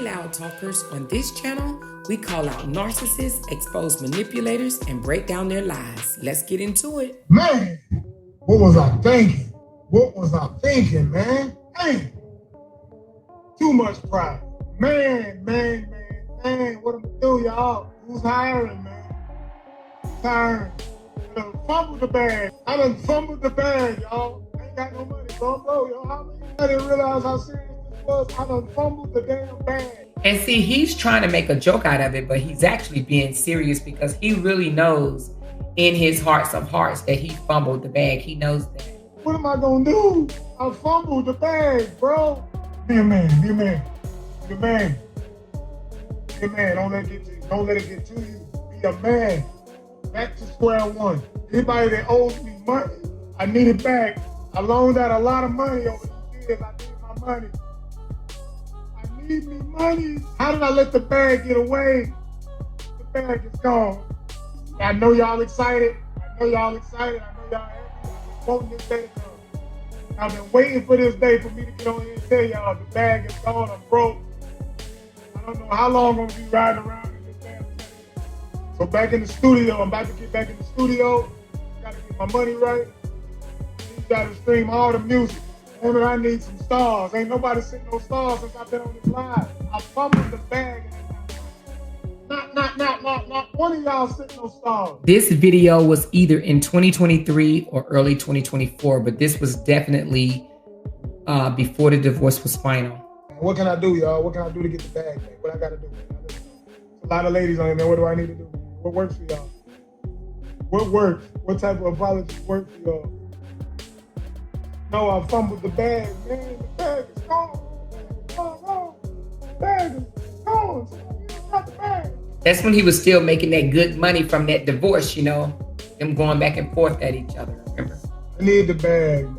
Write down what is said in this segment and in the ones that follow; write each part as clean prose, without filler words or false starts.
Loud Talkers, on this channel, we call out narcissists, expose manipulators, and break down their lies. Let's get into it. Man, what was I thinking? What was I thinking, man? Dang. Too much pride. Man, what am I do, y'all? Who's hiring, man? Who's hiring? I done fumbled the bag. Y'all. I ain't got no money, bro, y'all. How many? I didn't realize how serious this was. I done fumbled the damn bag. And see, he's trying to make a joke out of it, but he's actually being serious because he really knows in his hearts of hearts that he fumbled the bag. He knows that. What am I gonna do? I fumbled the bag, bro. Be a man. Don't let it get to you. Be a man. Back to square one. Anybody that owes me money, I need it back. I loaned out a lot of money over the years. I need my money. I need me money. How did I let the bag get away? The bag is gone. I know y'all excited. I know y'all happy. I've been wanting this day to come. I've been waiting for this day for me to get on here and tell y'all the bag is gone. I'm broke. I don't know how long I'm gonna be riding around in this damn thing. So back in the studio, I'm about to get back in the studio. Gotta get my money right. You gotta stream all the music. Damn it, I need some stars. Ain't nobody sent no stars since I've been on this live. I fumbled the bag. Not one of y'all sent no stars. This video was either in 2023 or early 2024, but this was definitely before the divorce was final. What can I do, y'all? What can I do to get the bag back? What I gotta do? There's a lot of ladies on there. What do I need to do? What works for y'all? What works? What type of apology works for y'all? No, I fumbled the bag, man. The bag is gone. The bag is gone. Somebody else got the bag. That's when he was still making that good money from that divorce, you know, them going back and forth at each other. Remember? I need the bag, man.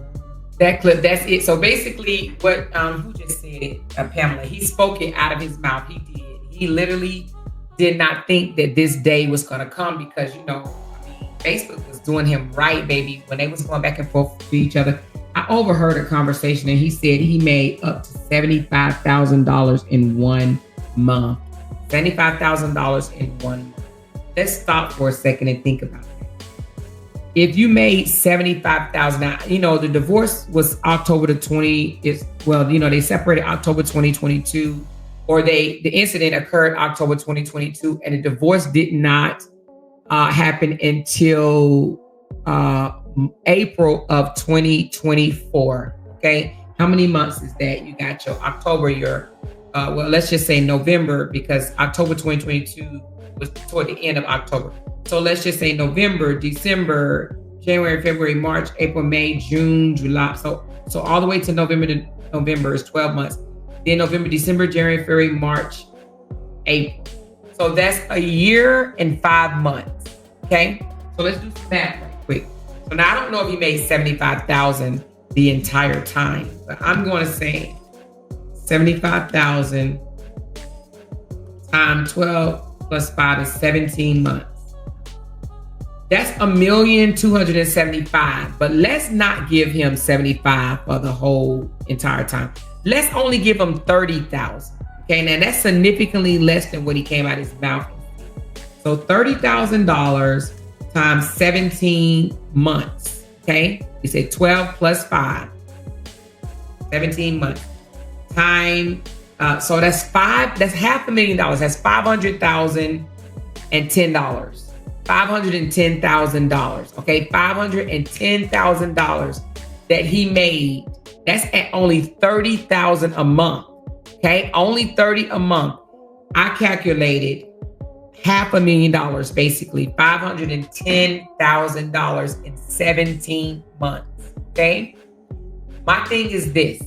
That clip, that's it. So basically what, who just said it? Pamela, he spoke it out of his mouth. He did. He literally did not think that this day was going to come because, you know, I mean, Facebook was doing him right, baby, when they was going back and forth to each other. I overheard a conversation and he said he made up to $75,000 in 1 month. $75,000 in 1 month. Let's stop for a second and think about that. If you made $75,000, you know, the divorce was October the 20th. Well, you know, they separated October 2022, or the incident occurred October 2022, and the divorce did not happen until April of 2024. Okay, how many months is that? You got your October, your well, let's just say November, because October 2022 was toward the end of October. So let's just say November, December, January, February, March, April, May, June, July. So all the way to November is 12 months. Then November, December, January, February, March, April. So that's a year and 5 months. Okay. So let's do some math right quick. So now I don't know if he made $75,000 the entire time, but I'm going to say 75,000 times 12 plus 5 is 17 months. That's $1,275,000. But let's not give him 75 for the whole entire time. Let's only give him 30,000. Okay, now that's significantly less than what he came out of his mouth. So $30,000 times 17 months. Okay, we said 12 plus 5, 17 months. Time, so that's $500,000. That's $500,010. $510,000. Okay, $510,000 that he made. That's at only $30,000 a month. Okay, only $30,000 a month. I calculated $500,000, basically $510,000 in 17 months. Okay, my thing is this.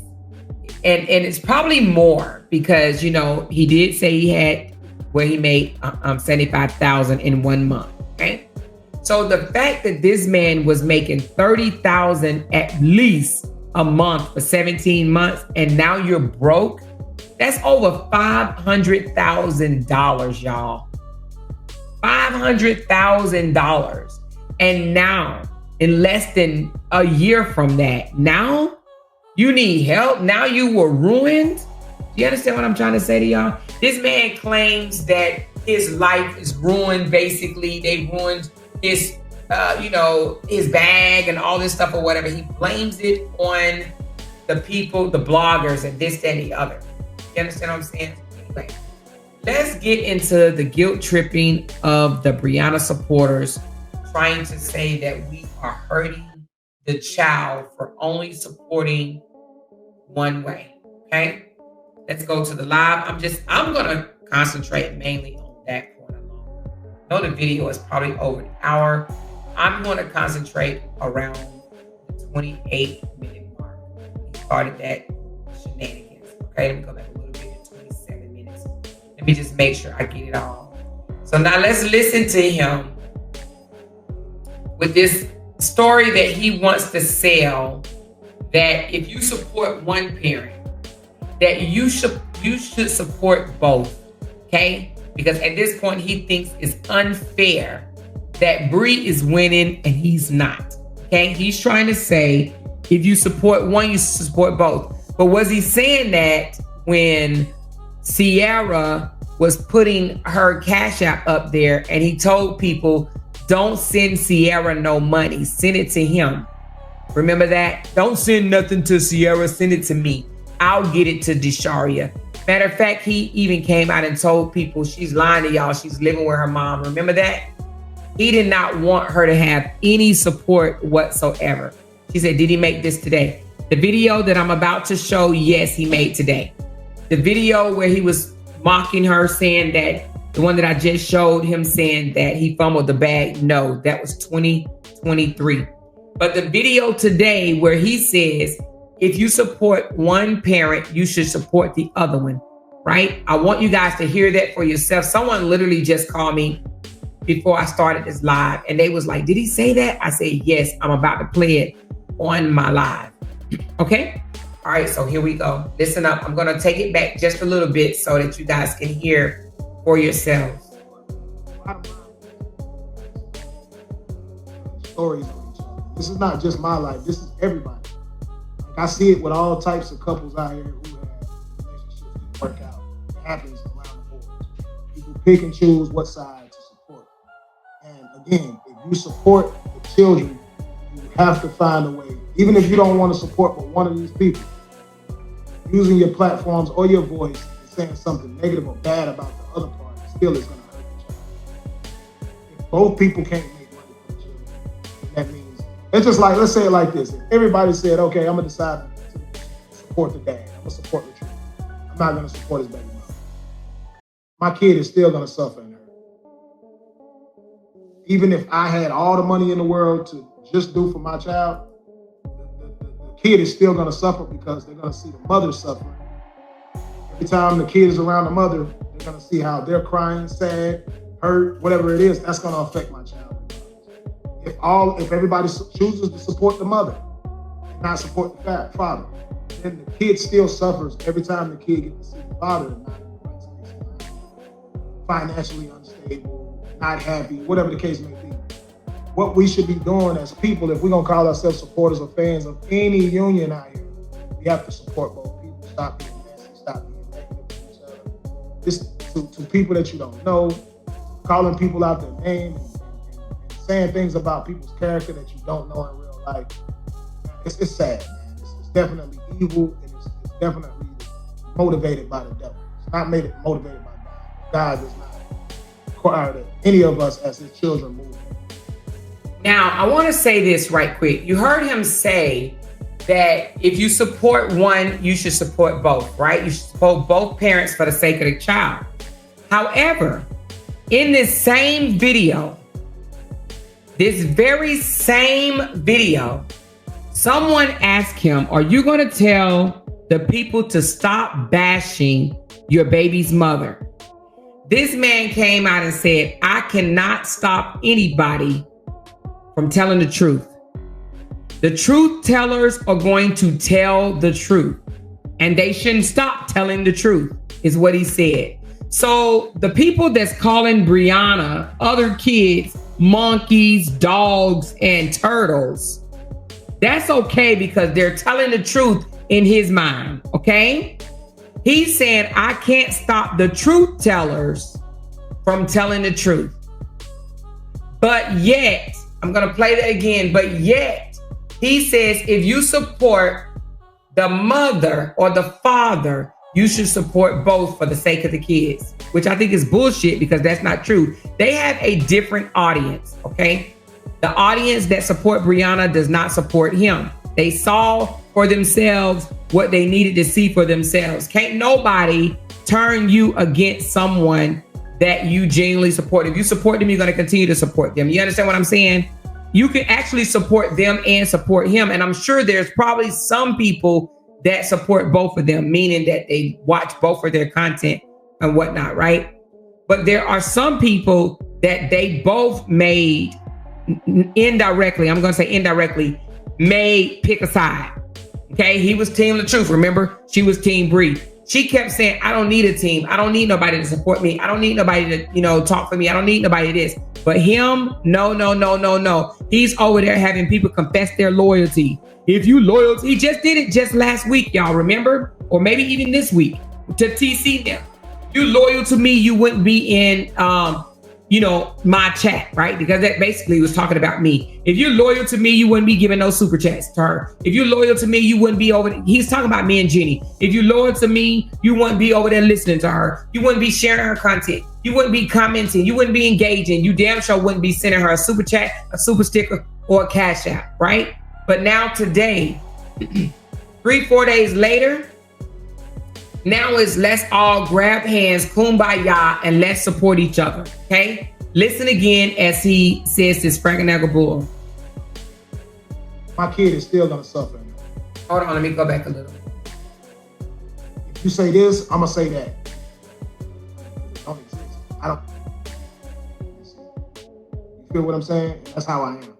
And it's probably more because, you know, he did say he had where he made $75,000 in 1 month. Okay. So the fact that this man was making $30,000 at least a month for 17 months and now you're broke, that's over $500,000, y'all. $500,000. And now, in less than a year from that, now you need help. Now you were ruined. Do you understand what I'm trying to say to y'all? This man claims that his life is ruined. Basically, they ruined his, his bag and all this stuff or whatever. He blames it on the people, the bloggers, and this, that, and the other. You understand what I'm saying? Anyway, let's get into the guilt tripping of the Breonna supporters trying to say that we are hurting the child for only supporting one way. Okay? Let's go to the live. I'm going to concentrate mainly on that point alone. I know the video is probably over an hour. I'm going to concentrate around the 28-minute mark. He started that shenanigans. Okay, let me go back a little bit to 27 minutes. Let me just make sure I get it all. So now let's listen to him with this story that he wants to sell, that if you support one parent, that you should support both, okay? Because at this point, he thinks it's unfair that Bree is winning and he's not, okay? He's trying to say, if you support one, you support both. But was he saying that when Sierra was putting her Cash App up there and he told people, don't send Sierra no money, send it to him? Remember that? Don't send nothing to Sierra, send it to me. I'll get it to Desharia. Matter of fact, he even came out and told people she's lying to y'all. She's living with her mom. Remember that? He did not want her to have any support whatsoever. She said, did he make this today? The video that I'm about to show, yes, he made today. The video where he was mocking her, saying that, the one that I just showed him saying that he fumbled the bag, no, that was 2023. But the video today where he says, if you support one parent, you should support the other one, right? I want you guys to hear that for yourself. Someone literally just called me before I started this live, and they was like, did he say that? I said, yes, I'm about to play it on my live. Okay? All right, so here we go. Listen up. I'm going to take it back just a little bit so that you guys can hear for yourselves. Stories on each other. This is not just my life. This is everybody. I see it with all types of couples out here who have relationships that work out. It happens around the board. People pick and choose what side to support. And again, if you support the children, you have to find a way, even if you don't want to support but one of these people, using your platforms or your voice and saying something negative or bad about the other party still is going to hurt the child. If both people can't make money for the children, that means it's just like, let's say it like this. If everybody said, okay, I'm going to decide to support the dad. I'm going to support LaTruth. I'm not going to support his baby mama. My kid is still going to suffer and hurt. Even if I had all the money in the world to just do for my child, the kid is still going to suffer because they're going to see the mother suffering. Every time the kid is around the mother, they're going to see how they're crying, sad, hurt, whatever it is, that's going to affect my child. If everybody chooses to support the mother and not support the father, then the kid still suffers every time the kid gets to see the father not in the right space of mind, financially unstable, not happy, whatever the case may be. What we should be doing as people, if we're gonna call ourselves supporters or fans of any union out here, we have to support both people. Stop being messy, stop being negative to each other. Just to people that you don't know, calling people out their name, saying things about people's character that you don't know in real life. It's sad, man. It's definitely evil, and it's definitely motivated by the devil. It's not motivated by God. God does not require that any of us as his children move. Now, I want to say this right quick. You heard him say that if you support one, you should support both, right? You should support both parents for the sake of the child. However, in this same video, this very same video, someone asked him, are you going to tell the people to stop bashing your baby's mother? This man came out and said, I cannot stop anybody from telling the truth. The truth tellers are going to tell the truth, and they shouldn't stop telling the truth, is what he said. So the people that's calling Breonna, other kids, monkeys, dogs, and turtles, that's okay because they're telling the truth in his mind, okay? He's saying, I can't stop the truth tellers from telling the truth. But yet, I'm going to play that again, but yet, he says, if you support the mother or the father, you should support both for the sake of the kids, which I think is bullshit because that's not true. They have a different audience, okay? The audience that support Brianna does not support him. They saw for themselves what they needed to see for themselves. Can't nobody turn you against someone that you genuinely support. If you support them, you're going to continue to support them. You understand what I'm saying? You can actually support them and support him. And I'm sure there's probably some people that support both of them, meaning that they watch both of their content and whatnot, right? But there are some people that they both made indirectly, I'm going to say indirectly, made pick a side. Okay, he was Team LaTruth, remember? She was Team Bree. She kept saying, I don't need a team. I don't need nobody to support me. I don't need nobody to, talk for me. I don't need nobody this. But him, no. He's over there having people confess their loyalty. If you loyal, he just did it just last week, y'all remember? Or maybe even this week to TC them. You loyal to me, you wouldn't be in, my chat, right? Because that basically was talking about me. If you're loyal to me, you wouldn't be giving no super chats to her. If you're loyal to me, you wouldn't be over there. He's talking about me and Jenny. If you're loyal to me, you wouldn't be over there listening to her. You wouldn't be sharing her content. You wouldn't be commenting. You wouldn't be engaging. You damn sure wouldn't be sending her a super chat, a super sticker, or a cash app, right? But now today, 3-4 days later, now it's let's all grab hands, kumbaya, and let's support each other, okay? Listen again as he says this Frankenegger bull. My kid is still gonna suffer. Hold on, let me go back a little. If you say this, I'm gonna say that. It don't exist. I don't. You feel what I'm saying? That's how I am.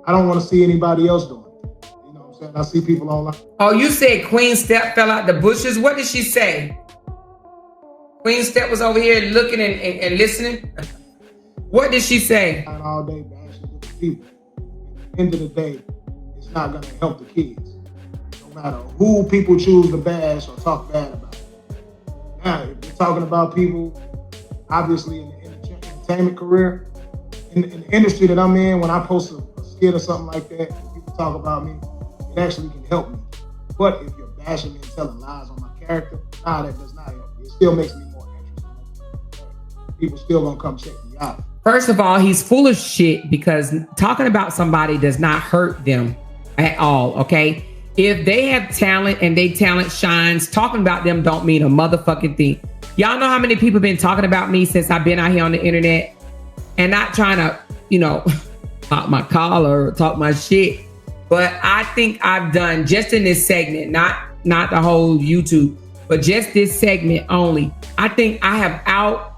I don't want to see anybody else doing it. You know what I'm saying? I see people online. Oh, you said Queen Step fell out the bushes. What did she say? Queen Step was over here looking and listening. What did she say? All day bashing different people. At the end of the day, it's not going to help the kids. No matter who people choose to bash or talk bad about. Now, if you're talking about people, obviously in the entertainment career, in the industry that I'm in, when I post a skit or something like that, and people talk about me, it actually can help me. But if you're bashing me and telling lies on my character, that does not help me. It still makes me more interesting. People still gonna come check me out. First of all, he's full of shit because talking about somebody does not hurt them at all, okay? If they have talent and they talent shines, talking about them don't mean a motherfucking thing. Y'all know how many people been talking about me since I've been out here on the internet and not trying to, talk my collar or talk my shit. But I think I've done just in this segment, not the whole YouTube, but just this segment only. I think I have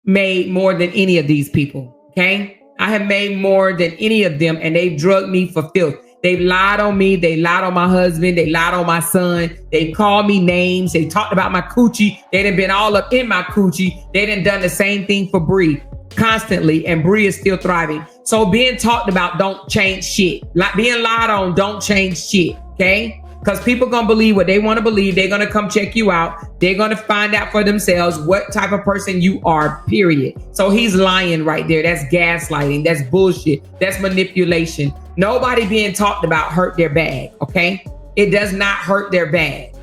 made more than any of these people, okay? I have made more than any of them, and they've drugged me for filth. They've lied on me. They lied on my husband. They lied on my son. They called me names. They talked about my coochie. They done been all up in my coochie. They done the same thing for Bree constantly, and Bree is still thriving. So being talked about don't change shit. Like being lied on don't change shit, okay? Because people gonna believe what they want to believe. They're gonna come check you out. They're gonna find out for themselves what type of person you are, period. So he's lying right there. That's gaslighting. That's bullshit. That's manipulation. Nobody being talked about hurt their bag, okay? It does not hurt their bag.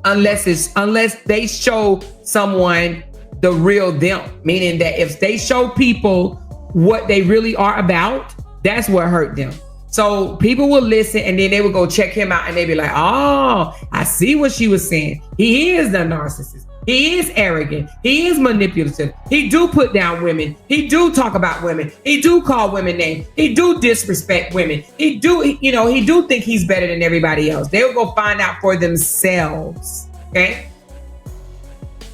Unless they show someone the real them. Meaning that if they show people what they really are about, that's what hurt them. So people will listen and then they will go check him out and they be like, oh, I see what she was saying. He is the narcissist. He is arrogant. He is manipulative. He do put down women. He do talk about women. He do call women names. He do disrespect women. He do think he's better than everybody else. They'll go find out for themselves. Okay?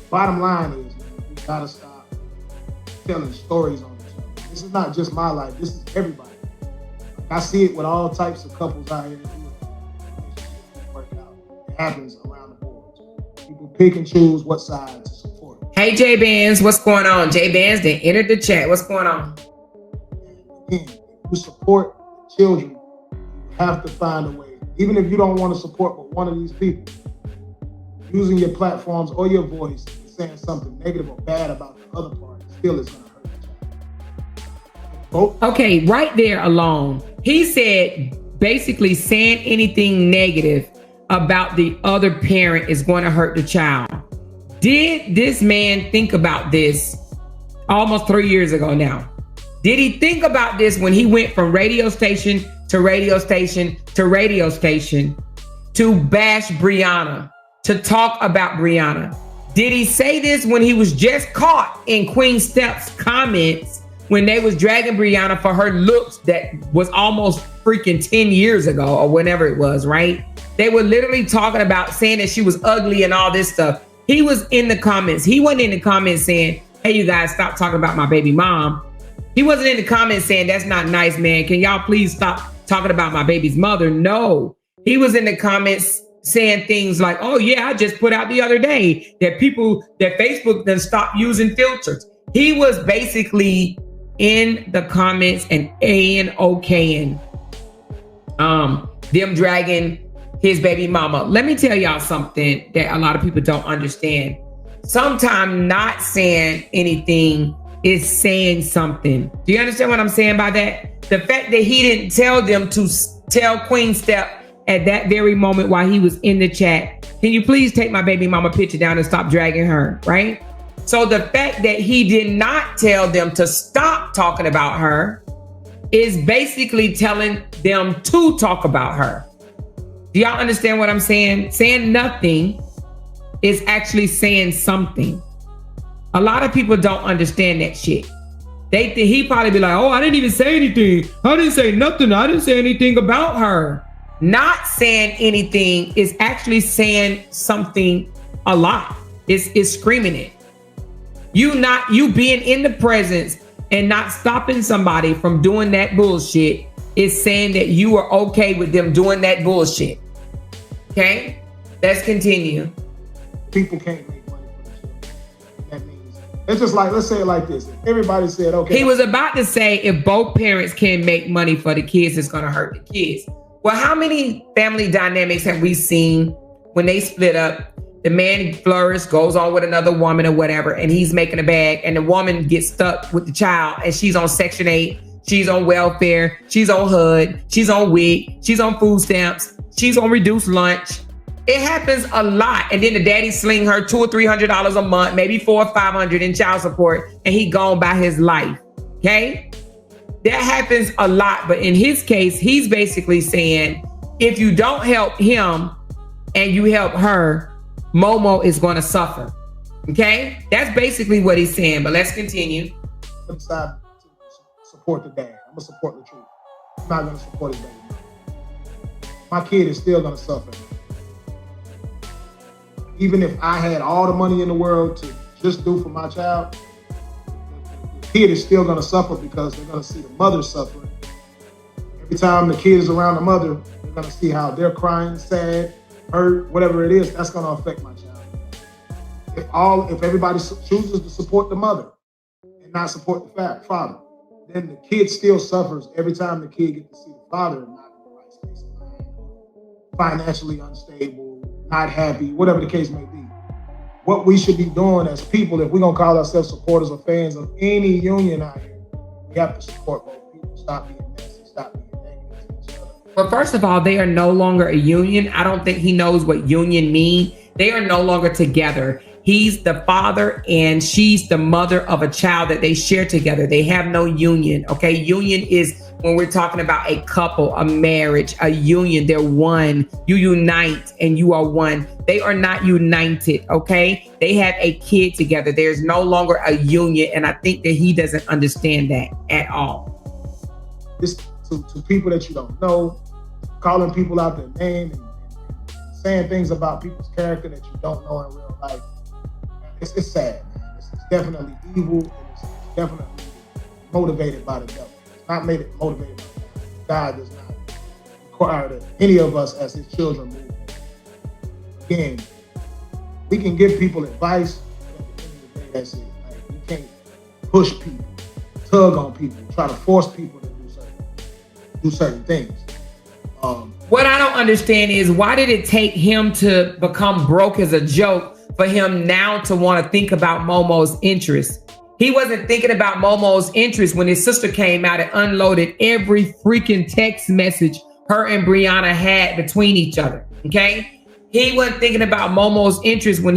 Bottom line is, man, we gotta stop telling stories on each other. This is not just my life. This is everybody. I see it with all types of couples out here that do relationships work out. It happens around the board. People pick and choose what side to support. Hey, J Bands, what's going on? J Bands, they entered the chat. What's going on? And again, if you support the children, you have to find a way. Even if you don't want to support but one of these people, using your platforms or your voice and saying something negative or bad about the other party still is going to hurt the child. Okay, right there alone, he said basically saying anything negative about the other parent is going to hurt the child. Did this man think about this almost 3 years ago now? Did he think about this when he went from radio station to radio station to radio station to bash Brianna, to talk about Brianna? Did he say this when he was just caught in Queen Steph's comments when they was dragging Brianna for her looks that was almost freaking 10 years ago or whenever it was, right? They were literally talking about saying that she was ugly and all this stuff. He was in the comments. He wasn't in the comments saying, hey, you guys, stop talking about my baby mom. He wasn't in the comments saying, that's not nice, man. Can y'all please stop talking about my baby's mother? No. He was in the comments saying things like, oh, yeah, I just put out the other day that Facebook done stopped using filters. He was basically in the comments and okaying them dragging his baby mama. Let me tell y'all something that a lot of people don't understand. Sometimes not saying anything is saying something. Do you understand what I'm saying by that? The fact that he didn't tell them to tell Queen Steph at that very moment while he was in the chat, can you please take my baby mama picture down and stop dragging her, right? So the fact that he did not tell them to stop talking about her is basically telling them to talk about her. Do y'all understand what I'm saying? Saying nothing is actually saying something. A lot of people don't understand that shit. They think he probably be like, oh, I didn't even say anything. I didn't say nothing. I didn't say anything about her. Not saying anything is actually saying something a lot. It's screaming it. You being in the presence and not stopping somebody from doing that bullshit is saying that you are okay with them doing that bullshit. Okay? Let's continue. People can't make money for the children. That means it's just like, let's say it like this. If everybody said, okay. He was about to say if both parents can make money for the kids, it's going to hurt the kids. Well, how many family dynamics have we seen when they split up? The man flourishes, goes on with another woman or whatever, and he's making a bag, and the woman gets stuck with the child, and she's on Section 8, she's on welfare, she's on HUD, she's on WIC, she's on food stamps, she's on reduced lunch. It happens a lot. And then the daddy sling her $200 or $300 a month, maybe $400 or $500 in child support, and he gone by his life. Okay? That happens a lot. But in his case, he's basically saying, if you don't help him and you help her, Momo is going to suffer. Okay? That's basically what he's saying. But let's continue. I decide to support the dad. I'm going to support LaTruth. I'm not going to support his baby. My kid is still going to suffer. Even if I had all the money in the world to just do for my child, the kid is still going to suffer because they're going to see the mother suffering. Every time the kid is around the mother, they're going to see how they're crying, sad, hurt, whatever it is. That's going to affect my child. If everybody chooses to support the mother and not support the father, then the kid still suffers every time the kid gets to see the father not in the right space of mind, financially unstable, not happy, whatever the case may be. What we should be doing as people, if we're going to call ourselves supporters or fans of any union out here, we have to support both people. Stop being messy, stop being negative to each other. But first of all, they are no longer a union. I don't think he knows what union means. They are no longer together. He's the father and she's the mother of a child that they share together. They have no union. Okay. Union is when we're talking about a couple, a marriage, a union. They're one. You unite and you are one. They are not united. Okay. They have a kid together. There's no longer a union. And I think that he doesn't understand that at all. This to people that you don't know, calling people out their name and saying things about people's character that you don't know in real life. It's sad, man. It's definitely evil, and it's definitely motivated by the devil. It's not motivated by God. God does not require that any of us as his children move. Again, we can give people advice, but at the end of the day, that's it. Like, we can't push people, tug on people, try to force people to do certain things. What I don't understand is, why did it take him to become broke as a joke for him now to want to think about Momo's interests? He wasn't thinking about Momo's interests when his sister came out and unloaded every freaking text message her and Brianna had between each other. Okay. He wasn't thinking about Momo's interests when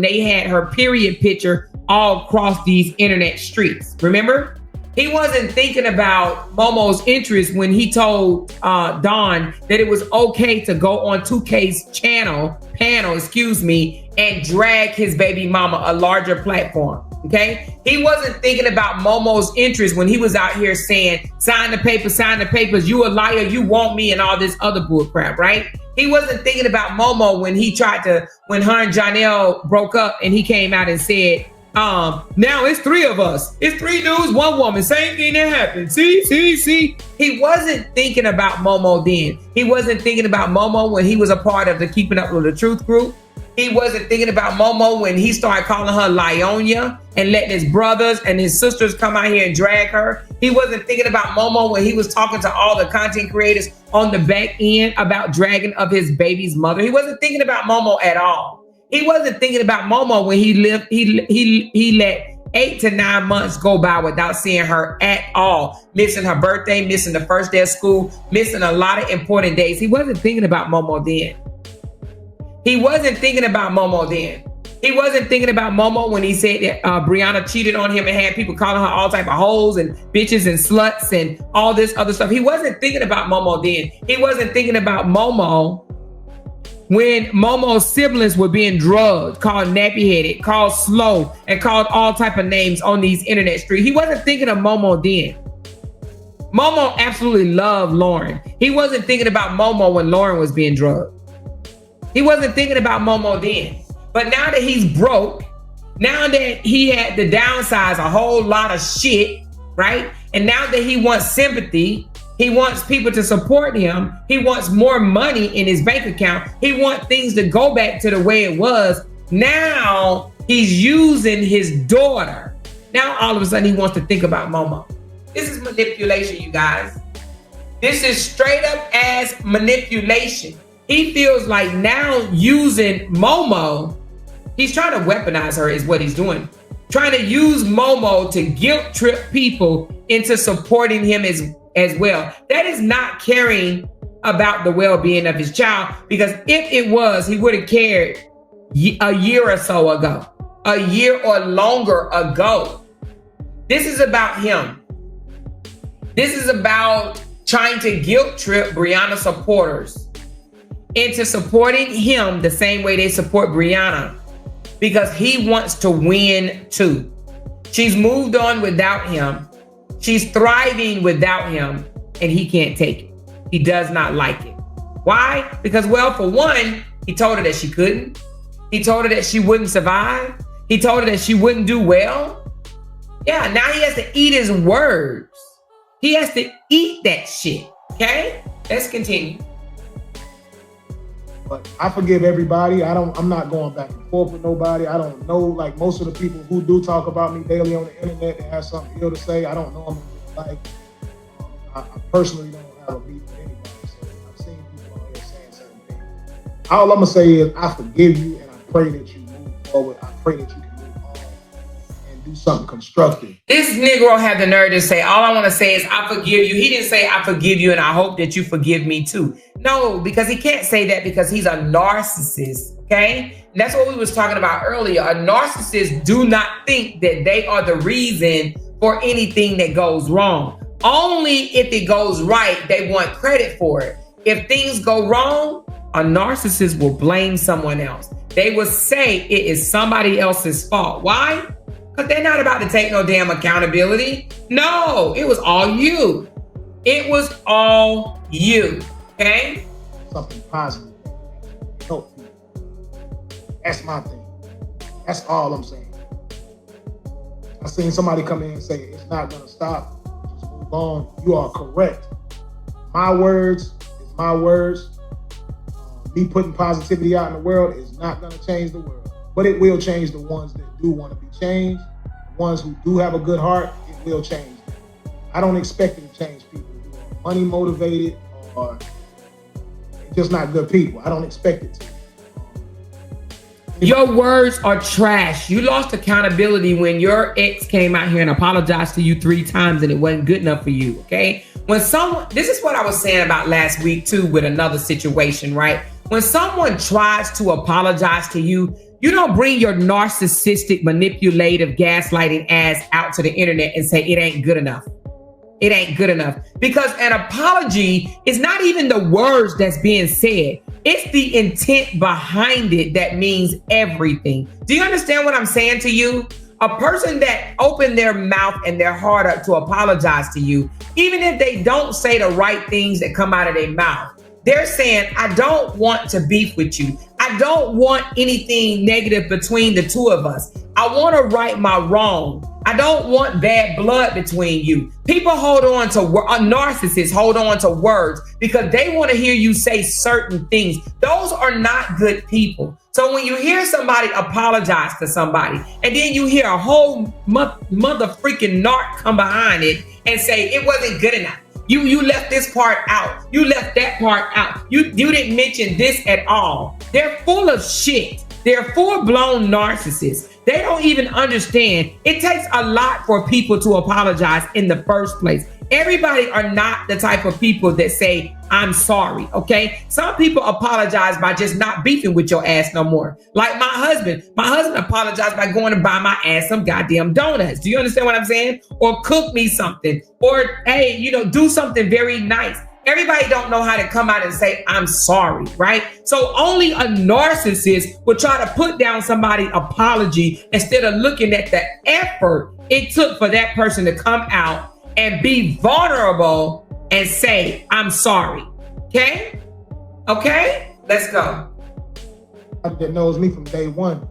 they had her period picture all across these internet streets. Remember? He wasn't thinking about Momo's interest when he told Dawn that it was okay to go on 2K's panel, and drag his baby mama a larger platform. Okay? He wasn't thinking about Momo's interest when he was out here saying, sign the papers, you a liar, you want me, and all this other bull crap, right? He wasn't thinking about Momo when when her and Janelle broke up and he came out and said, now it's 3 of us. It's 3 dudes, 1 woman. Same thing that happened. See. He wasn't thinking about Momo then. He wasn't thinking about Momo when he was a part of the Keeping Up with the Truth group. He wasn't thinking about Momo when he started calling her Lyonia and letting his brothers and his sisters come out here and drag her. He wasn't thinking about Momo when he was talking to all the content creators on the back end about dragging of his baby's mother. He wasn't thinking about Momo at all. He wasn't thinking about Momo when he let 8 to 9 months go by without seeing her at all, missing her birthday, missing the first day of school, missing a lot of important days. He wasn't thinking about Momo then. He wasn't thinking about Momo then. He wasn't thinking about Momo when he said that Brianna cheated on him and had people calling her all type of hoes and bitches and sluts and all this other stuff. He wasn't thinking about Momo then. He wasn't thinking about Momo when Momo's siblings were being drugged, called nappy-headed, called slow, and called all type of names on these internet streets. He wasn't thinking of Momo then. Momo absolutely loved Lauren. He wasn't thinking about Momo when Lauren was being drugged. He wasn't thinking about Momo then. But now that he's broke, now that he had to downsize a whole lot of shit, right? And now that he wants sympathy, he wants people to support him. He wants more money in his bank account. He wants things to go back to the way it was. Now he's using his daughter. Now all of a sudden he wants to think about Momo. This is manipulation, you guys. This is straight up ass manipulation. He feels like now using Momo, he's trying to weaponize her is what he's doing. Trying to use Momo to guilt trip people into supporting him as well. That is not caring about the well-being of his child, because if it was, he would have cared a year or so ago, a year or longer ago. This is about him. This is about trying to guilt trip Brianna supporters into supporting him the same way they support Brianna, because he wants to win too. She's moved on without him. She's thriving without him, and he can't take it. He does not like it. Why? Because, well, for one, he told her that she couldn't. He told her that she wouldn't survive. He told her that she wouldn't do well. Yeah, now he has to eat his words. He has to eat that shit. Okay? Let's continue. But I forgive everybody. I'm not going back and forth with nobody. I don't know, like most of the people who do talk about me daily on the internet that have something ill to say. I don't know them. Like, I personally don't have a beef with anybody. So I've seen people out here saying certain things. All I'm gonna say is I forgive you, and I pray that you move forward. I pray that you can move on and do something constructive. This Negro had the nerve to say, all I want to say is I forgive you. He didn't say I forgive you and I hope that you forgive me too. No, because he can't say that, because he's a narcissist, okay? And that's what we was talking about earlier. A narcissist do not think that they are the reason for anything that goes wrong. Only if it goes right, they want credit for it. If things go wrong, a narcissist will blame someone else. They will say it is somebody else's fault. Why? Because they're not about to take no damn accountability. No, it was all you. It was all you. Okay? Something positive. Help people. That's my thing. That's all I'm saying. I seen somebody come in and say, it's not going to stop. Just move on. You are correct. My words is my words. Me putting positivity out in the world is not going to change the world. But it will change the ones that do want to be changed. The ones who do have a good heart, it will change them. I don't expect it to change people who are money motivated or just not good people. I don't expect it to. Your words are trash. You lost accountability when your ex came out here and apologized to you 3 times and it wasn't good enough for you, okay? When someone, this is what I was saying about last week too with another situation, right? When someone tries to apologize to you, you don't bring your narcissistic, manipulative, gaslighting ass out to the internet and say it ain't good enough. It ain't good enough. Because an apology is not even the words that's being said. It's the intent behind it that means everything. Do you understand what I'm saying to you? A person that opened their mouth and their heart up to apologize to you, even if they don't say the right things that come out of their mouth, they're saying, I don't want to beef with you. I don't want anything negative between the two of us. I want to right my wrong. I don't want bad blood between you. People hold on to, narcissists hold on to words because they want to hear you say certain things. Those are not good people. So when you hear somebody apologize to somebody and then you hear a whole mother freaking narc come behind it and say it wasn't good enough. You left this part out. You left that part out. You didn't mention this at all. They're full of shit. They're full-blown narcissists. They don't even understand. It takes a lot for people to apologize in the first place. Everybody are not the type of people that say, I'm sorry, okay? Some people apologize by just not beefing with your ass no more. Like my husband. My husband apologized by going to buy my ass some goddamn donuts. Do you understand what I'm saying? Or cook me something. Or, hey, do something very nice. Everybody don't know how to come out and say, I'm sorry, right? So only a narcissist would try to put down somebody's apology instead of looking at the effort it took for that person to come out and be vulnerable and say, I'm sorry. Okay? Okay? Let's go. That knows me from day one.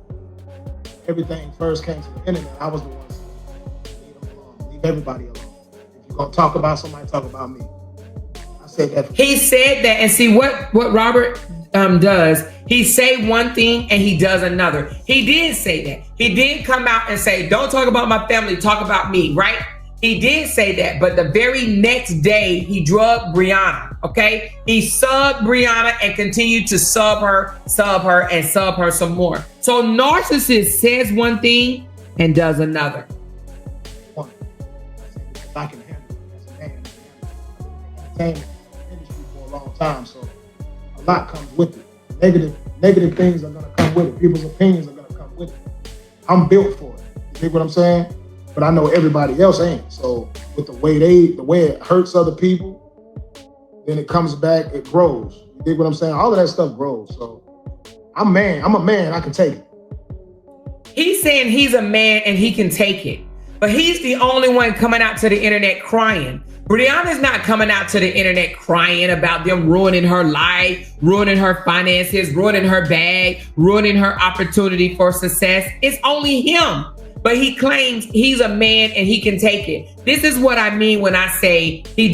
Everything first came to the internet. I was the one saying, leave them alone. Leave everybody alone. If you're going to talk about somebody, talk about me. He said that, and see what Robert does. He say one thing and he does another. He did say that. He did come out and say, don't talk about my family, talk about me, right? He did say that, but the very next day he drugged Brianna, okay? He subbed Brianna and continued to sub her some more. So narcissist says one thing and does another. I can handle it as a man. Entertainment industry for a long time, so a lot comes with it. Negative things are gonna come with it. People's opinions are gonna come with it. I'm built for it. You dig what I'm saying? But I know everybody else ain't. So with the way it hurts other people, then it comes back, it grows. You dig what I'm saying? All of that stuff grows. So I'm a man, I can take it. He's saying he's a man and he can take it. But he's the only one coming out to the internet crying. Brianna's not coming out to the internet crying about them ruining her life, ruining her finances, ruining her bag, ruining her opportunity for success. It's only him. But he claims he's a man and he can take it. This is what I mean when I say he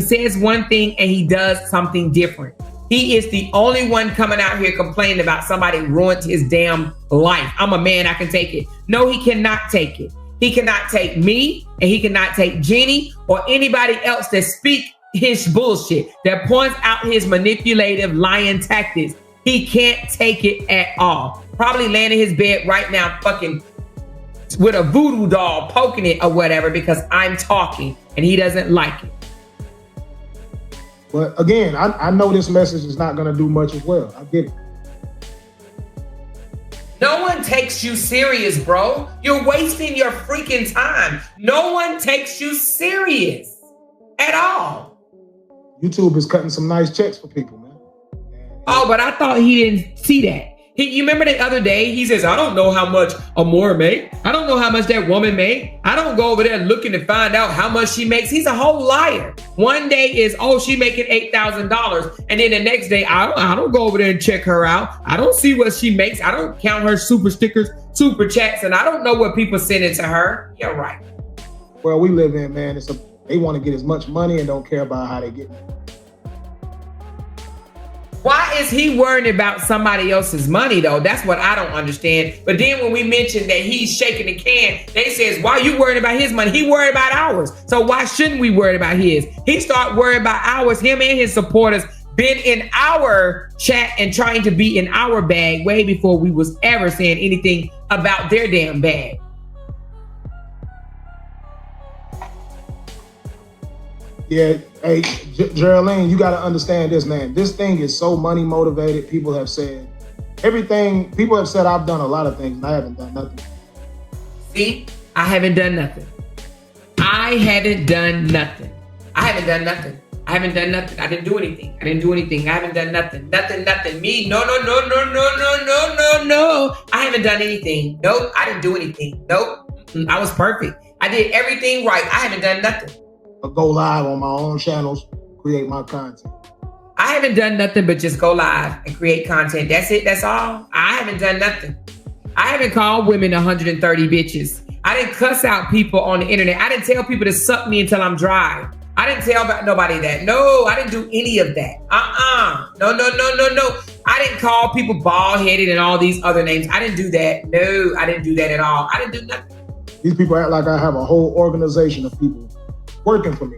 says one thing and he does something different. He is the only one coming out here complaining about somebody ruined his damn life. I'm a man, I can take it. No, he cannot take it. He cannot take me and he cannot take Jenny or anybody else that speak his bullshit, that points out his manipulative lying tactics. He can't take it at all. Probably laying in his bed right now fucking with a voodoo doll poking it or whatever because I'm talking and he doesn't like it. But again, I know this message is not going to do much as well. I get it. No one takes you serious, bro. You're wasting your freaking time. No one takes you serious at all. YouTube is cutting some nice checks for people, man. Oh, but I thought he didn't see that. You remember the other day, he says, I don't know how much Amor make. I don't know how much that woman make. I don't go over there looking to find out how much she makes. He's a whole liar. One day is, she making $8,000. And then the next day, I don't go over there and check her out. I don't see what she makes. I don't count her super stickers, super chats, and I don't know what people send it to her. You're right. Well, we live in, man, they want to get as much money and don't care about how they get it. Why is he worried about somebody else's money, though? That's what I don't understand. But then when we mentioned that he's shaking the can, they says, why are you worried about his money? He worried about ours. So why shouldn't we worry about his? He start worrying about ours. Him and his supporters been in our chat and trying to be in our bag way before we was ever saying anything about their damn bag. Yeah, hey, Geraldine, you got to understand this, man. This thing is so money motivated. People have said everything. People have said I've done a lot of things and I haven't done nothing. See, I haven't done nothing. I haven't done nothing. I haven't done nothing. I haven't done nothing. I didn't do anything. I didn't do anything. I haven't done nothing. Nothing. Me, no. I haven't done anything. Nope, I didn't do anything. Nope, I was perfect. I did everything right. I haven't done nothing. I'll go live on my own channels, create my content. I haven't done nothing but just go live and create content. That's it. That's all. I haven't done nothing. I haven't called women 130 bitches. I didn't cuss out people on the internet. I didn't tell people to suck me until I'm dry. I didn't tell nobody that. No, I didn't do any of that. No. I didn't call people bald-headed and all these other names. I didn't do that. No, I didn't do that at all. I didn't do nothing. These people act like I have a whole organization of people working for me.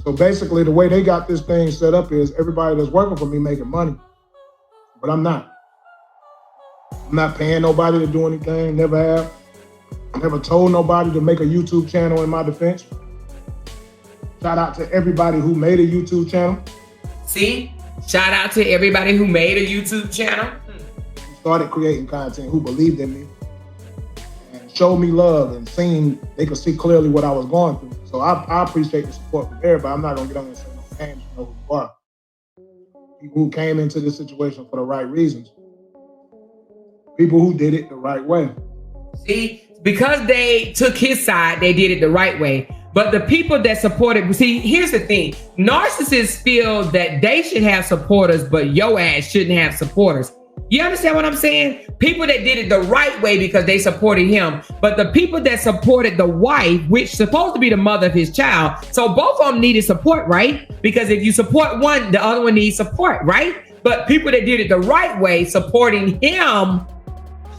So basically the way they got this thing set up is everybody that's working for me making money, but I'm not. I'm not paying nobody to do anything, never have. Never told nobody to make a YouTube channel in my defense. Shout out to everybody who made a YouTube channel. See, shout out to everybody who made a YouTube channel. Started creating content, who believed in me and showed me love and they could see clearly what I was going through. So I appreciate the support from everybody. I'm not gonna get on and say no names, you know who you are. People who came into this situation for the right reasons. People who did it the right way. See, because they took his side, they did it the right way. But the people that supported, see, here's the thing. Narcissists feel that they should have supporters, but your ass shouldn't have supporters. You understand what I'm saying? People that did it the right way because they supported him, but the people that supported the wife, which supposed to be the mother of his child, so both of them needed support, right? Because if you support one, the other one needs support, right? But people that did it the right way, supporting him,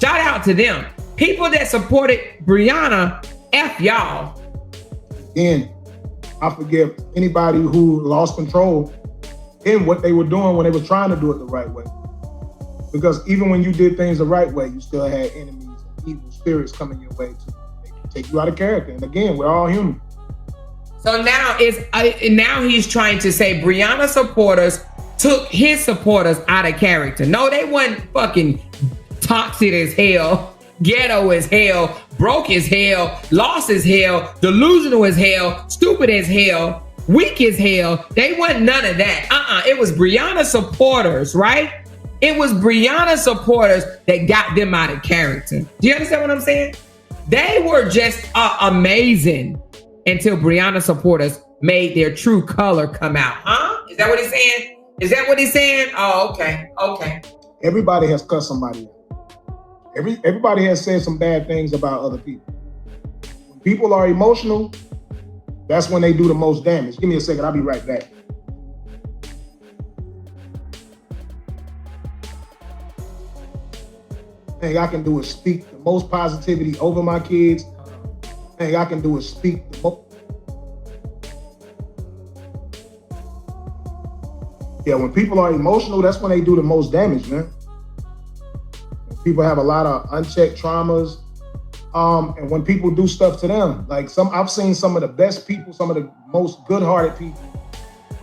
shout out to them. People that supported Brianna, F y'all. Again, I forgive anybody who lost control in what they were doing when they were trying to do it the right way. Because even when you did things the right way, you still had enemies and evil spirits coming your way to take you out of character. And again, we're all human. So now now he's trying to say Brianna supporters took his supporters out of character. No, they weren't fucking toxic as hell, ghetto as hell, broke as hell, lost as hell, delusional as hell, stupid as hell, weak as hell. They wasn't none of that. It was Brianna supporters, right? It was Brianna supporters that got them out of character. Do you understand what I'm saying? They were just amazing until Brianna supporters made their true color come out. Huh? Is that what he's saying? Is that what he's saying? Oh, okay. Okay. Everybody has cussed somebody out. Everybody has said some bad things about other people. When people are emotional, that's when they do the most damage. Give me a second. I'll be right back. Thing I can do is speak the most positivity over my kids. Thing I can do is speak the most. Yeah, when people are emotional, that's when they do the most damage, man. When people have a lot of unchecked traumas, and when people do stuff to them, like I've seen some of the best people, some of the most good-hearted people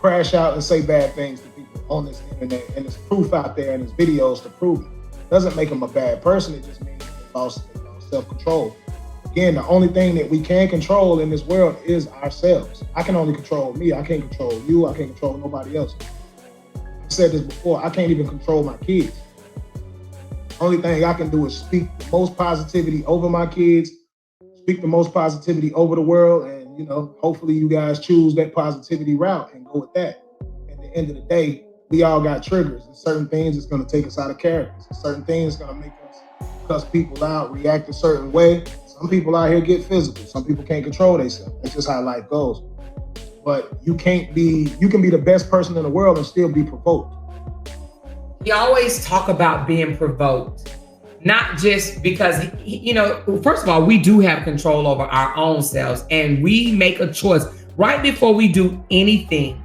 crash out and say bad things to people on this internet, and there's proof out there and there's videos to prove it. Doesn't make them a bad person. It just means they lost self-control. Again, the only thing that we can control in this world is ourselves. I can only control me. I can't control you. I can't control nobody else. I've said this before. I can't even control my kids. The only thing I can do is speak the most positivity over my kids, speak the most positivity over the world, and hopefully you guys choose that positivity route and go with that. At the end of the day, we all got triggers, and certain things that's going to take us out of character. Certain things going to make us cuss people out, react a certain way. Some people out here get physical. Some people can't control themselves. That's just how life goes. But you can be the best person in the world and still be provoked. We always talk about being provoked, not just because, first of all, we do have control over our own selves, and we make a choice. right before we do anything,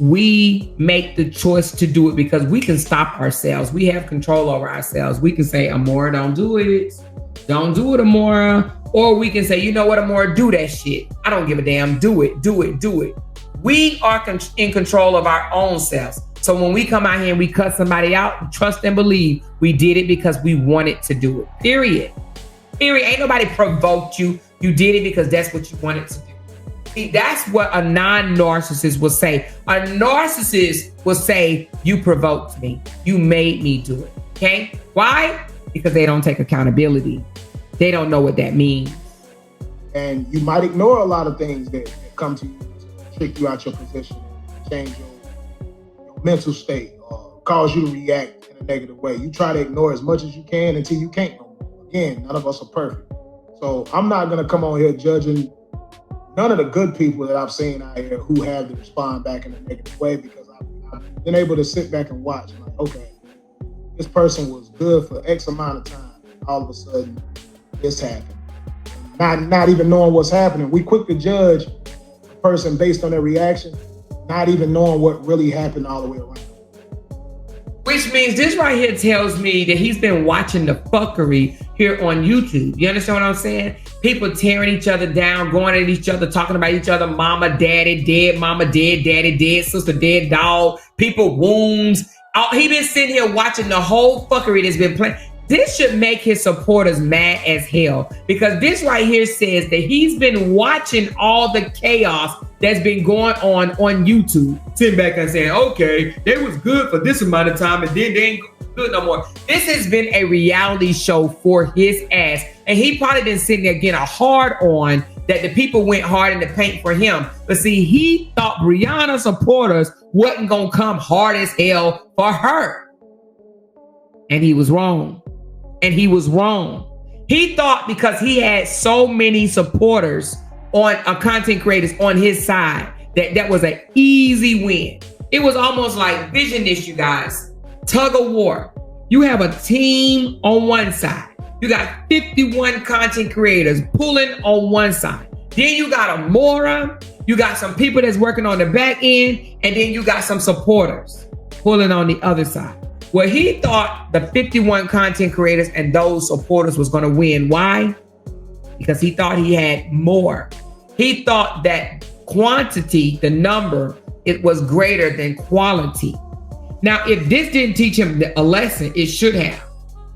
we make the choice to do it because we can stop ourselves. We have control over ourselves. We can say, Amora, don't do it. Don't do it, Amora. Or we can say, you know what, Amora, do that shit. I don't give a damn. Do it. We are in control of our own selves. So when we come out here and we cut somebody out, trust and believe we did it because we wanted to do it. Period. Ain't nobody provoked you. You did it because that's what you wanted to do. See, that's what a non-narcissist will say. A narcissist will say, you provoked me. You made me do it. Okay? Why? Because they don't take accountability. They don't know what that means. And you might ignore a lot of things that come to you to trick you out your position, change your mental state, or cause you to react in a negative way. You try to ignore as much as you can until you can't no more. Again, none of us are perfect. So I'm not going to come on here judging none of the good people that I've seen out here who have to respond back in a negative way, because I've been able to sit back and watch. Like, okay, this person was good for X amount of time. All of a sudden, this happened. Not even knowing what's happening. We quick to judge a person based on their reaction, not even knowing what really happened all the way around. Which means this right here tells me that he's been watching the fuckery here on YouTube. You understand what I'm saying? People tearing each other down, going at each other, talking about each other. Mama, daddy, dead. Mama, dead. Daddy, dead. Sister, dead. Dog. People, wounds. He been sitting here watching the whole fuckery that's been playing. This should make his supporters mad as hell, because this right here says that he's been watching all the chaos that's been going on YouTube, sitting back and saying, okay, they was good for this amount of time and then they ain't good no more. This has been a reality show for his ass. And he probably been sitting there getting a hard on that the people went hard in the paint for him. But see, he thought Brianna supporters wasn't going to come hard as hell for her. And he was wrong. He thought because he had so many supporters on content creators on his side, that was an easy win. It was almost like Vision issue, guys. Tug of war. You have a team on one side. You got 51 content creators pulling on one side. Then you got Amora. You got some people that's working on the back end. And then you got some supporters pulling on the other side. Well, he thought the 51 content creators and those supporters was going to win. Why? Because he thought he had more. He thought that quantity, the number, it was greater than quality. Now, if this didn't teach him a lesson, it should have.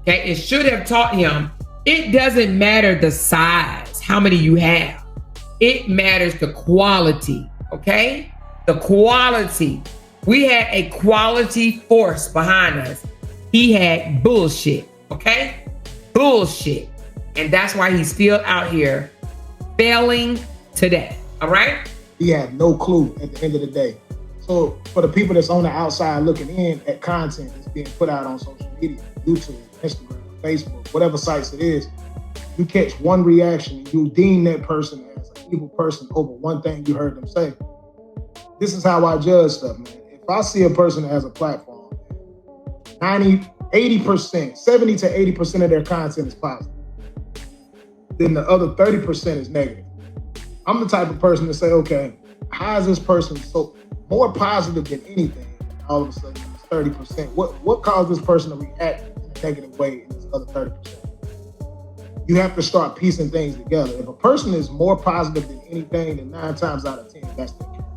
Okay, it should have taught him it doesn't matter the size, how many you have. It matters the quality. Okay, the quality. We had a quality force behind us. He had bullshit. Okay, bullshit, and that's why he's still out here failing today. All right. He had no clue at the end of the day. So for the people that's on the outside looking in at content that's being put out on social media, YouTube, Instagram, Facebook, whatever sites it is, you catch one reaction and you deem that person as an evil person over one thing you heard them say. This is how I judge stuff, man. If I see a person that has a platform, 80%, 70 to 80% of their content is positive, then the other 30% is negative. I'm the type of person to say, okay, how is this person so more positive than anything? All of a sudden, it's 30%. What caused this person to react in a negative way in this other 30%? You have to start piecing things together. If a person is more positive than anything, then 9 times out of 10, that's their character.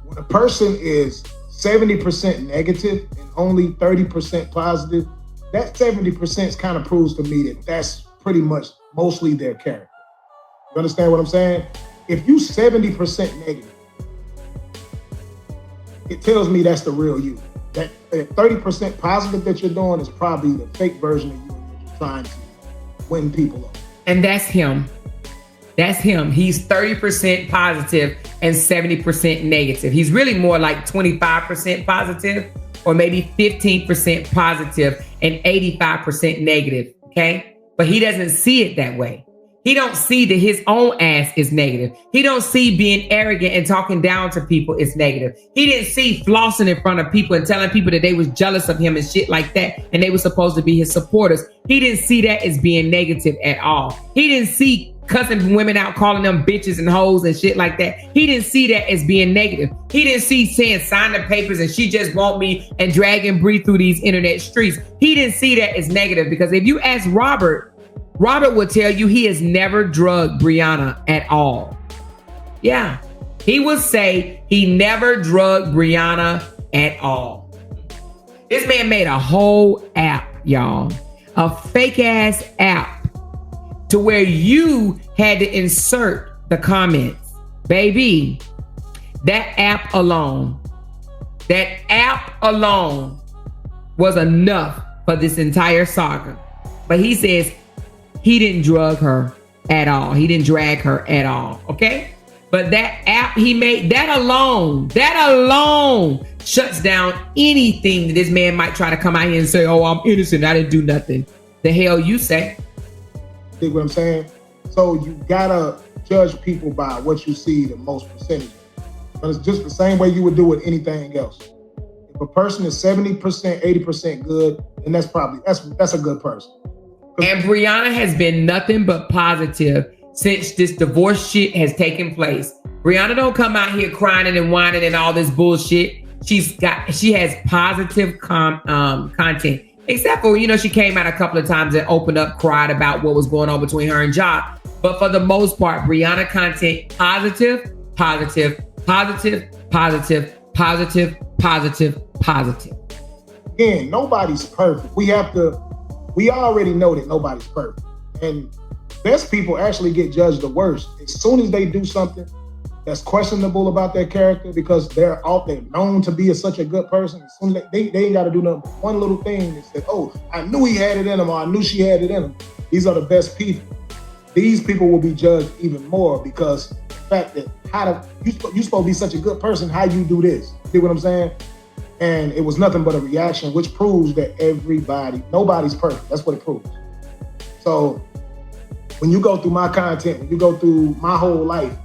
When a person is 70% negative and only 30% positive, that 70% kind of proves to me that that's pretty much mostly their character. You understand what I'm saying? If you 70% negative, it tells me that's the real you. That 30% positive that you're doing is probably the fake version of you that you're trying to win people over. And that's him. That's him. He's 30% positive and 70% negative. He's really more like 25% positive or maybe 15% positive and 85% negative, okay? But he doesn't see it that way. He don't see that his own ass is negative. He don't see being arrogant and talking down to people is negative. He didn't see flossing in front of people and telling people that they was jealous of him and shit like that and they were supposed to be his supporters. He didn't see that as being negative at all. He didn't see cussing women out, calling them bitches and hoes and shit like that. He didn't see that as being negative. He didn't see saying sign the papers and she just want me and drag and breathe through these internet streets. He didn't see that as negative, because if you ask Robert will tell you he has never drugged Brianna at all. Yeah, he will say he never drugged Brianna at all. This man made a whole app, y'all, a fake ass app, to where you had to insert the comments. Baby, that app alone was enough for this entire saga. But he says he didn't drug her at all. He didn't drag her at all, okay? But that app he made, that alone shuts down anything that this man might try to come out here and say, oh, I'm innocent, I didn't do nothing. The hell you say? See what I'm saying? So you gotta judge people by what you see the most percentage. But it's just the same way you would do with anything else. If a person is 70%, 80% good, then that's a good person. And Brianna has been nothing but positive since this divorce shit has taken place. Brianna don't come out here crying and whining and all this bullshit. She has positive content. Except for, she came out a couple of times and opened up, cried about what was going on between her and Jock. But for the most part, Brianna content, positive, positive, positive, positive, positive, positive, positive. Again, nobody's perfect. We already know that nobody's perfect. And best people actually get judged the worst. As soon as they do something that's questionable about their character, because they're known to be such a good person, as soon as they ain't got to do nothing. One little thing that said, oh, I knew he had it in him, or I knew she had it in him. These are the best people. These people will be judged even more, because the fact that you supposed to be such a good person, how you do this? See what I'm saying? And it was nothing but a reaction, which proves that nobody's perfect. That's what it proves. So when you go through my content, when you go through my whole life,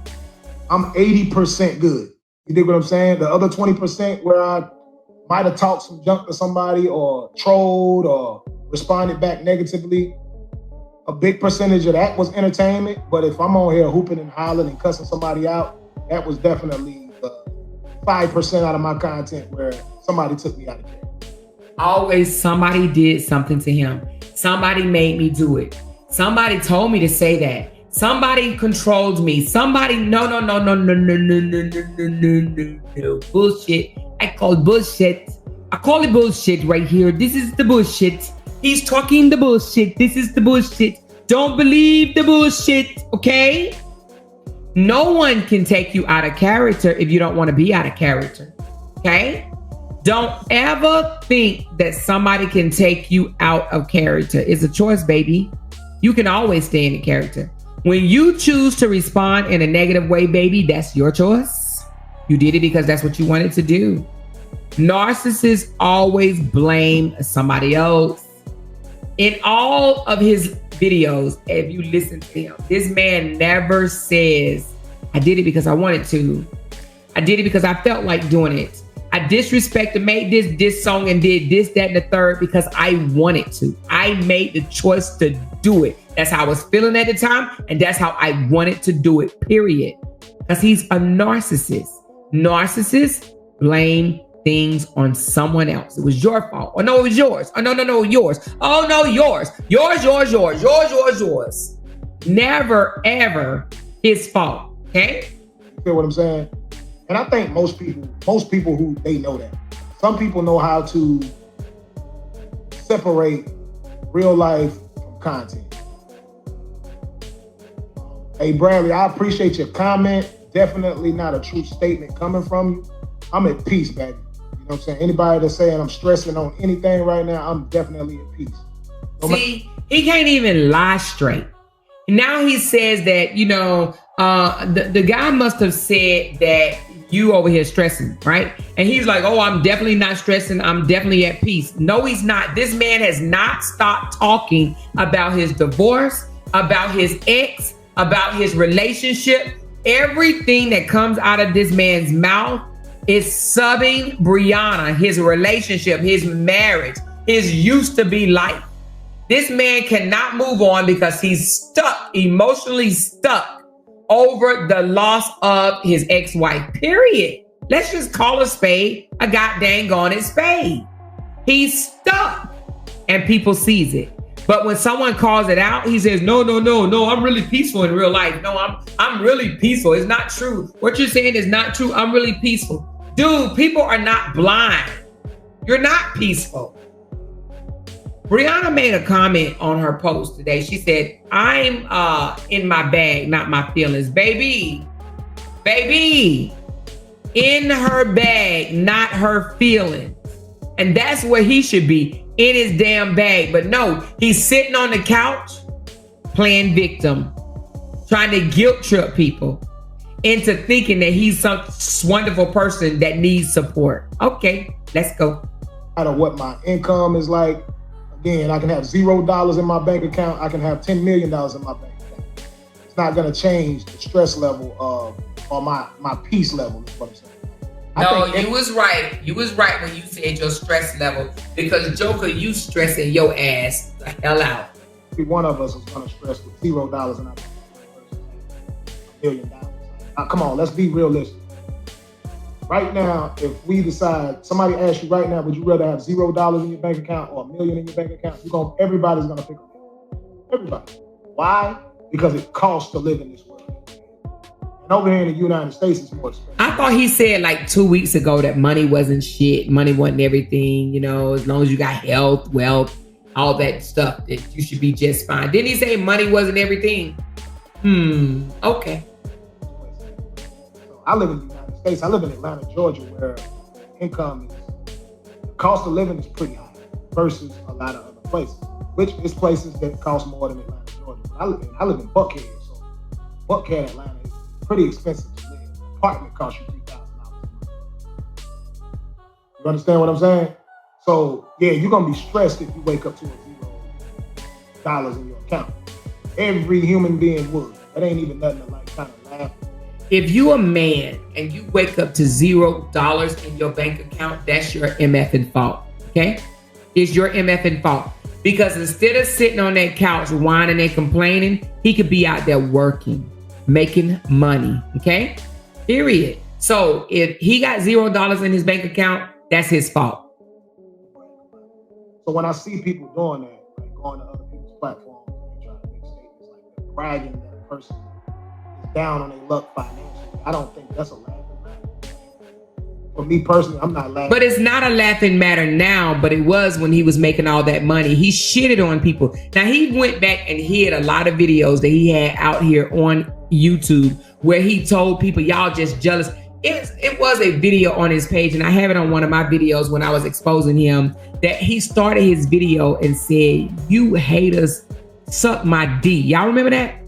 I'm 80% good. You dig what I'm saying? The other 20% where I might have talked some junk to somebody or trolled or responded back negatively, a big percentage of that was entertainment. But if I'm on here hooping and hollering and cussing somebody out, that was definitely 5% out of my content where somebody took me out of care. Always somebody did something to him. Somebody made me do it. Somebody told me to say that. Somebody controlled me. Somebody, no, bullshit. I call bullshit. I call it bullshit right here. This is the bullshit. He's talking the bullshit. This is the bullshit. Don't believe the bullshit, okay? No one can take you out of character if you don't want to be out of character, okay? Don't ever think that somebody can take you out of character. It's a choice, baby. You can always stay in character. When you choose to respond in a negative way, baby, that's your choice. You did it because that's what you wanted to do. Narcissists always blame somebody else. In all of his videos, if you listen to him, this man never says, I did it because I wanted to. I did it because I felt like doing it. I disrespected, made this song and did this, that, and the third because I wanted to. I made the choice to do it. That's how I was feeling at the time, and that's how I wanted to do it, period. Because he's a narcissist. Narcissists blame things on someone else. It was your fault. Oh, no, it was yours. Oh, no, yours. Oh, no, yours. Yours. Never, ever his fault, okay? You feel what I'm saying? And I think most people who they know that. Some people know how to separate real life from content. Hey, Bradley, I appreciate your comment. Definitely not a true statement coming from you. I'm at peace, baby. You know what I'm saying? Anybody that's saying I'm stressing on anything right now, I'm definitely at peace. See, he can't even lie straight. Now he says that, the guy must have said that you over here stressing, right? And he's like, oh, I'm definitely not stressing. I'm definitely at peace. No, he's not. This man has not stopped talking about his divorce, about his ex, about his relationship. Everything that comes out of this man's mouth is subbing Brianna, his relationship, his marriage, his used to be life. This man cannot move on because he's stuck, emotionally stuck over the loss of his ex-wife, period. Let's just call a spade a goddamn gone spade. He's stuck and people sees it. But when someone calls it out, he says, no, I'm really peaceful in real life. No, I'm really peaceful. It's not true. What you're saying is not true. I'm really peaceful. Dude, people are not blind. You're not peaceful. Brianna made a comment on her post today. She said, I'm in my bag, not my feelings. Baby, in her bag, not her feelings. And that's where he should be, in his damn bag. But no, he's sitting on the couch playing victim, trying to guilt trip people into thinking that he's some wonderful person that needs support. Okay, let's go. No matter what my income is like, again, I can have $0 in my bank account. I can have $10 million in my bank account. It's not going to change the stress level or my peace level, is what I'm saying. No, you was right. You was right when you said your stress level, because Joker, you stressing your ass the hell out. Every one of us is going to stress with $0 in our bank versus $1 million. Now, come on, let's be realistic. Right now, if we decide, somebody asks you right now, would you rather have $0 in your bank account or $1 million in your bank account? Everybody's going to pick $1 million. Everybody. Why? Because it costs to live in this world. And over here in the United States, it's more expensive. I thought he said like 2 weeks ago that money wasn't shit. Money wasn't everything. You know, as long as you got health, wealth, all that stuff, that you should be just fine. Didn't he say money wasn't everything? Okay. So I live in the United States. I live in Atlanta, Georgia, where income the cost of living is pretty high versus a lot of other places, which is places that cost more than Atlanta, Georgia. I live in Buckhead, so Buckhead, Atlanta is pretty expensive to live. An apartment costs you $3,000 a month. You understand what I'm saying? So yeah, you're gonna be stressed if you wake up to $0 in your account. Every human being would. That ain't even nothing to like kind of laugh. If you a man and you wake up to $0 in your bank account, that's your MFing fault. Okay? It's your MFing fault. Because instead of sitting on that couch whining and complaining, he could be out there working, making money. Okay? Period. So if he got $0 in his bank account, that's his fault. So when I see people doing that, like going to other people's platforms and trying to make statements like that, bragging that a person is down on their luck financially, I don't think that's a laughing matter. For me personally, I'm not laughing. But it's not a laughing matter now, but it was when he was making all that money. He shitted on people. Now, he went back and hid a lot of videos that he had out here on YouTube where he told people, y'all just jealous. It was a video on his page, and I have it on one of my videos when I was exposing him, that he started his video and said, you haters suck my D. Y'all remember that?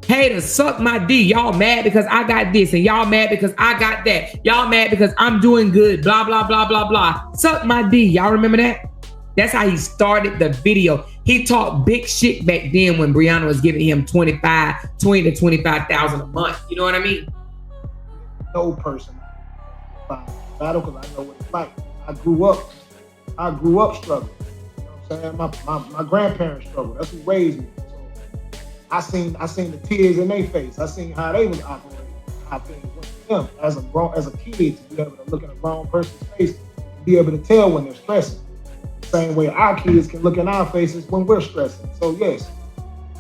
Haters suck my D. Y'all mad because I got this, and y'all mad because I got that. Y'all mad because I'm doing good, blah, blah, blah, blah, blah. Suck my D. Y'all remember that? That's how he started the video. He talked big shit back then when Brianna was giving him $20 to $25,000 a month. You know what I mean? No person battle, because I know what it's like. I grew up struggling. You know what I'm saying? My grandparents struggled. That's who raised me. So I seen the tears in their face. I seen how they was operating, how things went to them as a kid, to be able to look in a grown person's face and be able to tell when they're stressing. The same way our kids can look in our faces when we're stressing. So yes,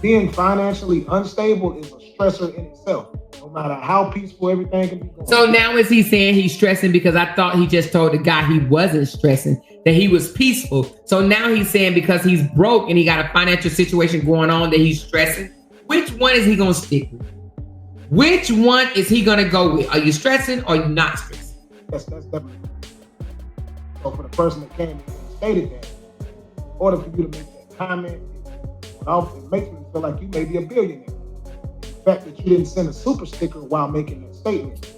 being financially unstable is a stressor in itself. No matter how peaceful everything can be going. So now is he saying he's stressing? Because I thought he just told the guy he wasn't stressing, that he was peaceful. So now he's saying because he's broke and he got a financial situation going on that he's stressing. Which one is he going to stick with? Which one is he going to go with? Are you stressing or are you not stressing? That's definitely. So for the person that came in and stated that, in order for you to make that comment, it makes me feel like you may be a billionaire. The fact that you didn't send a super sticker while making that statement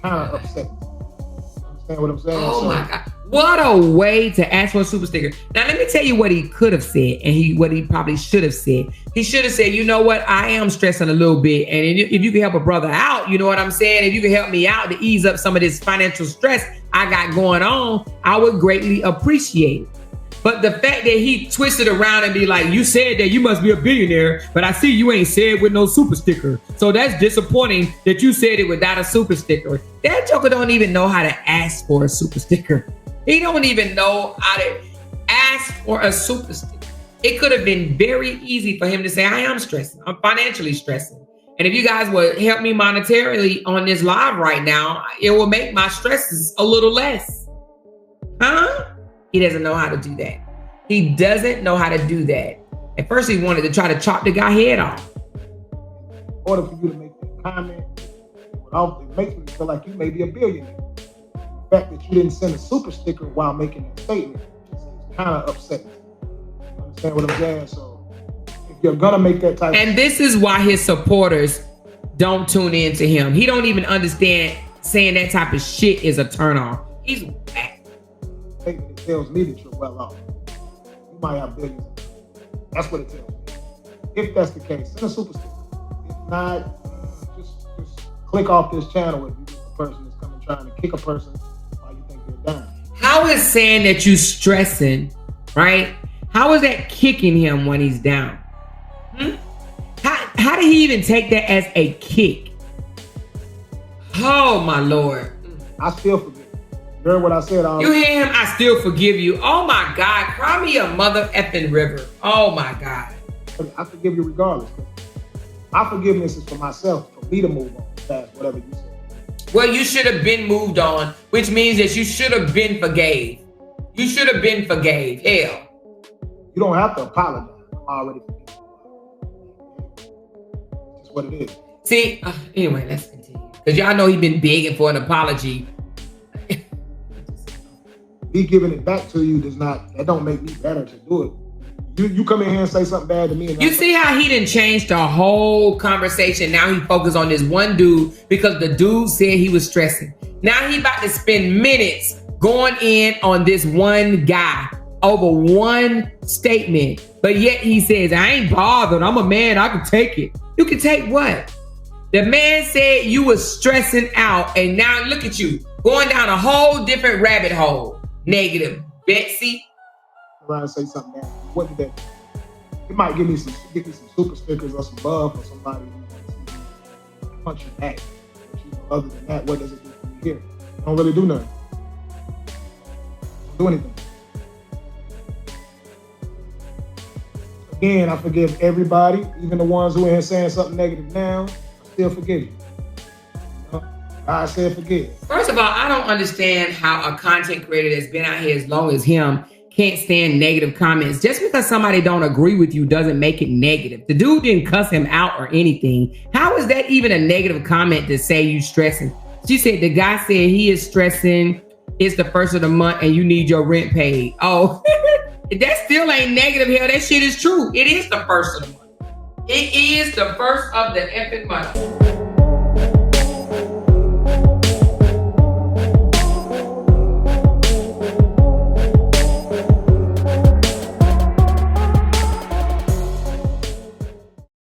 kind of upset me. You understand what I'm saying? Oh my God. What a way to ask for a super sticker. Now, let me tell you what he could have said and what he probably should have said. He should have said, you know what? I am stressing a little bit. And if you can help a brother out, you know what I'm saying? If you can help me out to ease up some of this financial stress I got going on, I would greatly appreciate it. But the fact that he twisted around and be like, you said that you must be a billionaire, but I see you ain't said with no super sticker. So that's disappointing that you said it without a super sticker. That joker don't even know how to ask for a super sticker. He don't even know how to ask for a super sticker. It could have been very easy for him to say, I am stressing. I'm financially stressing. And if you guys would help me monetarily on this live right now, it will make my stresses a little less. Huh? He doesn't know how to do that. He doesn't know how to do that. At first, he wanted to try to chop the guy head off. In order for you to make that comment, it makes me feel like you may be a billionaire. The fact that you didn't send a super sticker while making that statement is kind of upsetting. You understand what I'm saying? So if you're gonna make that type and this is why his supporters don't tune in to him. He don't even understand saying that type of shit is a turnoff. He's whack. It tells me that you're well off. You might have billions. That's what it tells me. If that's the case, send a super sticker. If not, just click off this channel if you're the person that's coming trying to kick a person while you think they're down. How is saying that you stressing, right? How is that kicking him when he's down? How did he even take that as a kick? Oh my Lord. I still forget. You heard what I said? You hear him? I still forgive you. Oh my God. Cry me a mother effing river. Oh my God. I forgive you regardless. My forgiveness is for myself, for me to move on past whatever you said. Well, you should have been moved on, which means that you should have been forgave. You should have been forgave. Hell. You don't have to apologize. I'm already forgiven. That's what it is. See, anyway, let's continue. Because y'all know he's been begging for an apology. Me giving it back to you that don't make me better to do it. You come in here and say something bad to me. And you see how he didn't change the whole conversation. Now he focused on this one dude because the dude said he was stressing. Now he about to spend minutes going in on this one guy over one statement. But yet he says, I ain't bothered. I'm a man. I can take it. You can take what? The man said you was stressing out. And now look at you going down a whole different rabbit hole. Negative. Betsy. Around and say something bad. What did that do? It might give me some super stickers or some love for somebody who punch you back. But other than that, what does it do for me here? I don't really do nothing. Don't do anything. Again, I forgive everybody, even the ones who are in here saying something negative now. I still forgive you. I said forgive. First of all, I don't understand how a content creator that's been out here as long as him can't stand negative comments. Just because somebody don't agree with you doesn't make it negative. The dude didn't cuss him out or anything. How is that even a negative comment to say you stressing? She said the guy said he is stressing. It's the first of the month and you need your rent paid. Oh, that still ain't negative. Hell, that shit is true. It is the first of the month. It is the first of the effing month.